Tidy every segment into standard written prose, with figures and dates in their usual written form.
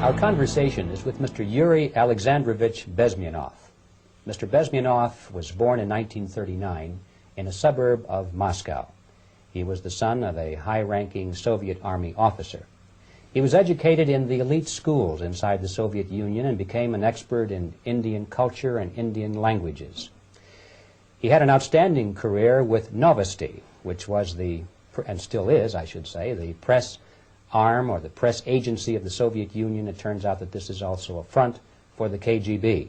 Our conversation is with Mr. Yuri Alexandrovich Bezmenov. Mr. Bezmenov was born in 1939 in a suburb of Moscow. He was the son of a high-ranking Soviet Army officer. He was educated in the elite schools inside the Soviet Union and became an expert in Indian culture and Indian languages. He had an outstanding career with Novosti, which was the, and still is, I should say, the press arm or the press agency of the Soviet Union. It turns out that this is also a front for the KGB.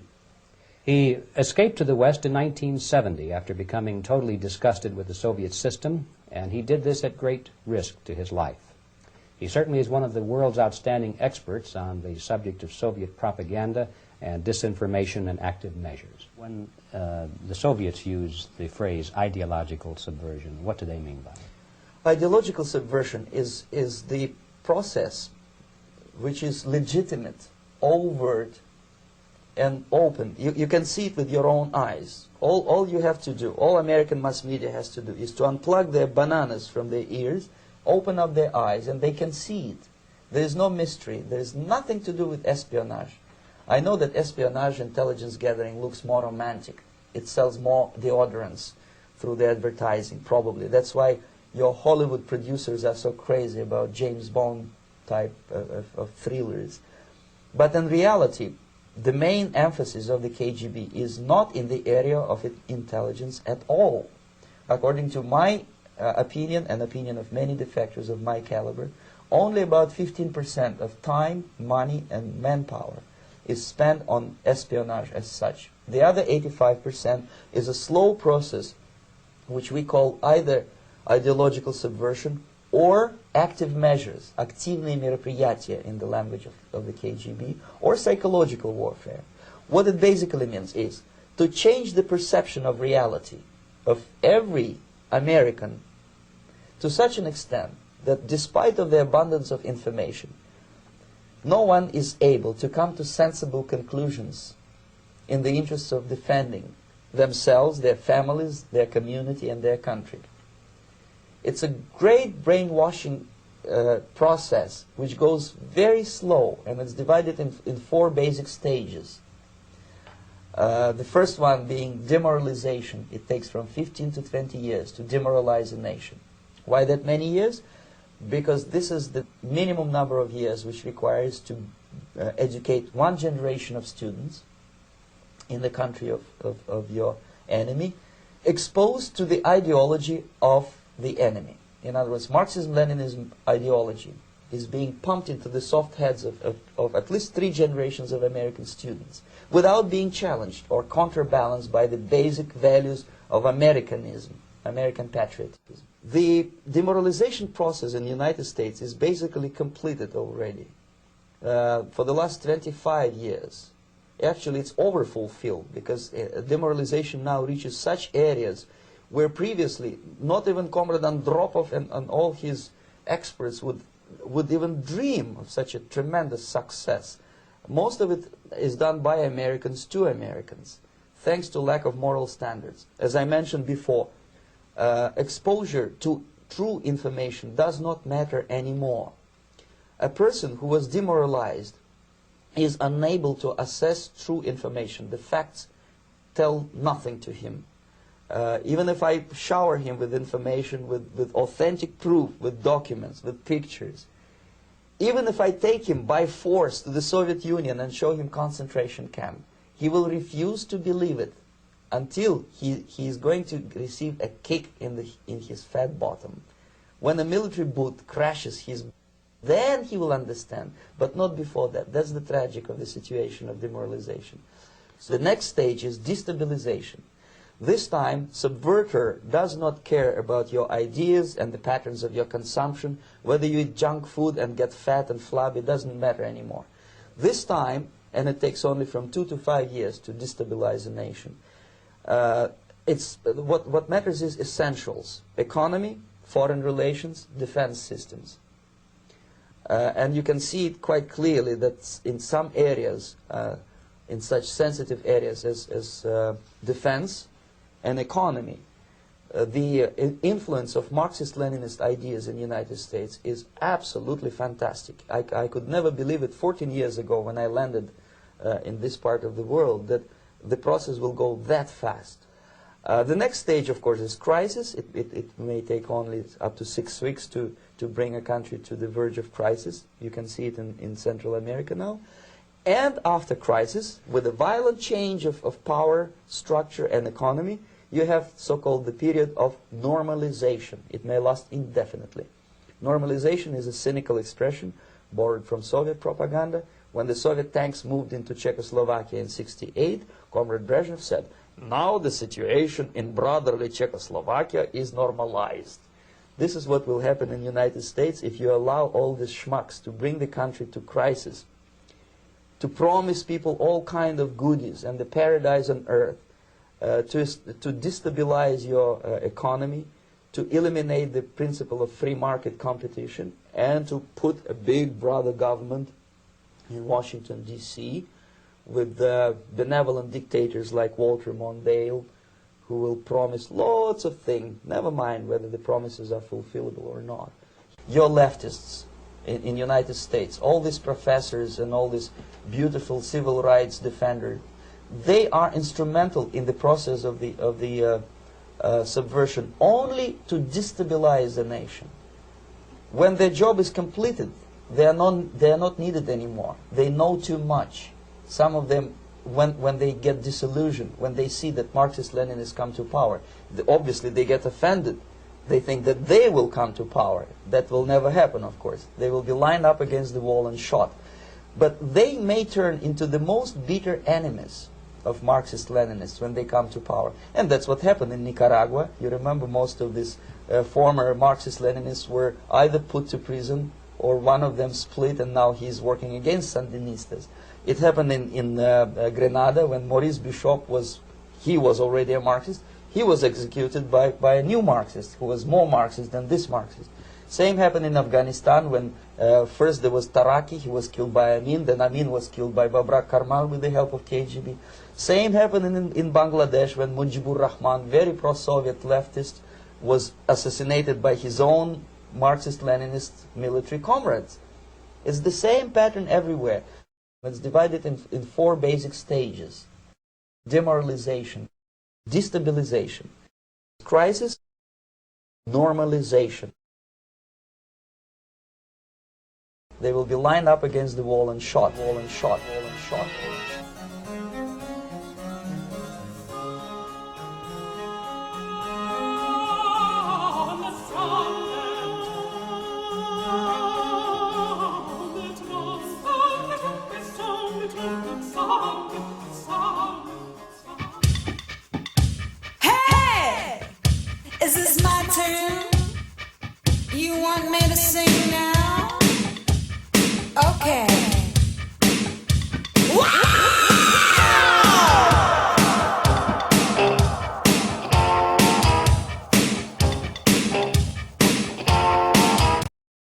He escaped to the West in 1970 after becoming totally disgusted with the Soviet system, and he did this at great risk to his life. He certainly is one of the world's outstanding experts on the subject of Soviet propaganda and disinformation and active measures. When the Soviets use the phrase ideological subversion, what do they mean by it? Ideological subversion is the process which is legitimate, overt, and open. You can see it with your own eyes. All you have to do, all American mass media has to do, is to unplug their bananas from their ears, open up their eyes, and they can see it. There is no mystery. There is nothing to do with espionage. I know that espionage intelligence gathering looks more romantic. It sells more deodorants through the advertising, probably. That's why your Hollywood producers are so crazy about James Bond type of thrillers. But in reality, the main emphasis of the KGB is not in the area of intelligence at all. According to my opinion and opinion of many defectors of my caliber, only about 15% of time, money, and manpower is spent on espionage as such. The other 85% is a slow process which we call either ideological subversion or active measures, активные мероприятия in the language of the KGB, or psychological warfare. What it basically means is to change the perception of reality of every American to such an extent that despite of the abundance of information, no one is able to come to sensible conclusions in the interests of defending themselves, their families, their community, and their country. It's a great brainwashing process which goes very slow, and it's divided in four basic stages. The first one being demoralization. It takes from 15 to 20 years to demoralize a nation. Why that many years? Because this is the minimum number of years which requires to educate one generation of students in the country of your enemy, exposed to the ideology of the enemy. In other words, Marxism-Leninism ideology is being pumped into the soft heads of at least 3 generations of American students without being challenged or counterbalanced by the basic values of Americanism, American patriotism. The demoralization process in the United States is basically completed already. For the last 25 years. Actually, it's overfulfilled because demoralization now reaches such areas where previously not even Comrade Andropov and all his experts would even dream of such a tremendous success. Most of it is done by Americans to Americans, thanks to lack of moral standards. As I mentioned before, exposure to true information does not matter anymore. A person who was demoralized is unable to assess true information. The facts tell nothing to him. Even if I shower him with information, with authentic proof, with documents, with pictures, even if I take him by force to the Soviet Union and show him concentration camp, he will refuse to believe it until he is going to receive a kick in his fat bottom. When a military boot crashes then he will understand, but not before that. That's the tragic of the situation of demoralization. So the next stage is destabilization. This time, subverter does not care about your ideas and the patterns of your consumption. Whether you eat junk food and get fat and flabby, it doesn't matter anymore. This time, and it takes only from 2 to 5 years to destabilize a nation, what matters is essentials: economy, foreign relations, defense systems. And you can see it quite clearly that in some areas, in such sensitive areas as defense and economy, the influence of Marxist-Leninist ideas in the United States is absolutely fantastic. I could never believe it 14 years ago when I landed in this part of the world that the process will go that fast. The next stage, of course, is crisis. It may take only up to 6 weeks to bring a country to the verge of crisis. You can see it in Central America now. And after crisis, with a violent change of power, structure, and economy, you have so-called the period of normalization. It may last indefinitely. Normalization is a cynical expression borrowed from Soviet propaganda. When the Soviet tanks moved into Czechoslovakia in '68, Comrade Brezhnev said, "Now the situation in brotherly Czechoslovakia is normalized." This is what will happen in the United States if you allow all these schmucks to bring the country to crisis, to promise people all kind of goodies and the paradise on earth, to destabilize your economy, to eliminate the principle of free market competition, and to put a big brother government in Washington, D.C., with benevolent dictators like Walter Mondale, who will promise lots of things, never mind whether the promises are fulfillable or not. Your leftists in the United States, all these professors and all these beautiful civil rights defenders, they are instrumental in the process of the subversion only to destabilize the nation. When their job is completed, they are not needed anymore. They know too much. Some of them, when they get disillusioned, when they see that Marxist-Leninists come to power, obviously they get offended. They think that they will come to power. That will never happen, of course. They will be lined up against the wall and shot. But they may turn into the most bitter enemies of Marxist-Leninists when they come to power. And that's what happened in Nicaragua. You remember most of these former Marxist-Leninists were either put to prison or one of them split, and now he's working against Sandinistas. It happened in Grenada when Maurice Bishop was already a Marxist. He was executed by a new Marxist who was more Marxist than this Marxist. Same happened in Afghanistan when first there was Taraki, he was killed by Amin, then Amin was killed by Babrak Karmal with the help of KGB. Same happened in Bangladesh when Mujibur Rahman, very pro-Soviet leftist, was assassinated by his own Marxist-Leninist military comrades. It's the same pattern everywhere. It's divided in 4 basic stages: demoralization, destabilization, crisis, normalization. They will be lined up against the wall and shot, wall and shot, wall and shot, wall and shot. Hey, is this my turn? You want me to sing?